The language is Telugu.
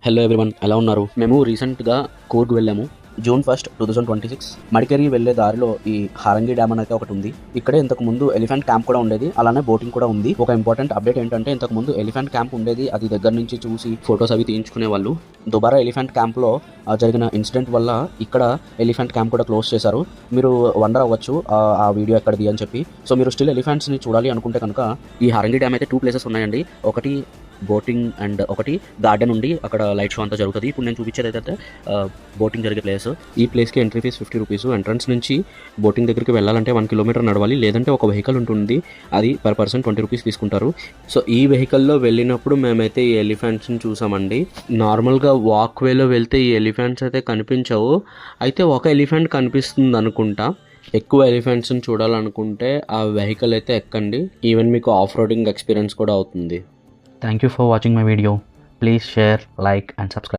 హలో ఎవ్రీవన్, ఎలా ఉన్నారు? మేము రీసెంట్గా కూర్గ్ వెళ్ళాము. జూన్ 1, 2026 మడికేరి వెళ్ళే దారిలో ఈ హారంగి డ్యామ్ అనేది ఒకటి ఉంది. ఇక్కడే ఇంతకు ముందు ఎలిఫెంట్ క్యాంప్ కూడా ఉండేది, అలానే బోటింగ్ కూడా ఉంది. ఒక ఇంపార్టెంట్ అప్డేట్ ఏంటంటే, ఇంతకు ముందు ఎలిఫెంట్ క్యాంప్ ఉండేది, అది దగ్గర నుంచి చూసి ఫొటోస్ అవి తీయించుకునే వాళ్ళు. దుబారా ఎలిఫెంట్ క్యాంప్లో జరిగిన ఇన్సిడెంట్ వల్ల ఇక్కడ ఎలిఫెంట్ క్యాంప్ కూడా క్లోజ్ చేశారు. మీరు వండర్ అవ్వచ్చు ఆ వీడియో ఎక్కడిది అని చెప్పి. సో మీరు స్టిల్ ఎలిఫెంట్స్ని చూడాలి అనుకుంటే కనుక ఈ హారంగి డ్యామ్ అయితే 2 ప్లేసెస్ ఉన్నాయండి. ఒకటి బోటింగ్ అండ్ ఒకటి గార్డెన్ ఉండి అక్కడ లైట్ షో అంతా జరుగుతుంది. ఇప్పుడు నేను చూపించేది అయితే బోటింగ్ జరిగే ప్లేస్. ఈ ప్లేస్కి ఎంట్రీ ఫీజ్ 50 రూపీస్. ఎంట్రన్స్ నుంచి బోటింగ్ దగ్గరికి వెళ్ళాలంటే 1 కిలోమీటర్ నడవాలి, లేదంటే ఒక వెహికల్ ఉంటుంది, అది పర్ పర్సన్ 20 రూపీస్ తీసుకుంటారు. సో ఈ వెహికల్లో వెళ్ళినప్పుడు మేమైతే ఈ ఎలిఫెంట్స్ని చూసామండి. నార్మల్గా వాక్ వేలో వెళ్తే ఈ ఎలిఫెంట్స్ అయితే కనిపించవు, అయితే ఒక ఎలిఫెంట్ కనిపిస్తుంది అనుకుంటా. ఎక్కువ ఎలిఫెంట్స్ని చూడాలనుకుంటే ఆ వెహికల్ అయితే ఎక్కండి, ఈవెన్ మీకు ఆఫ్ రోడింగ్ ఎక్స్పీరియన్స్ కూడా అవుతుంది. Thank you for watching my video. Please share, like and subscribe.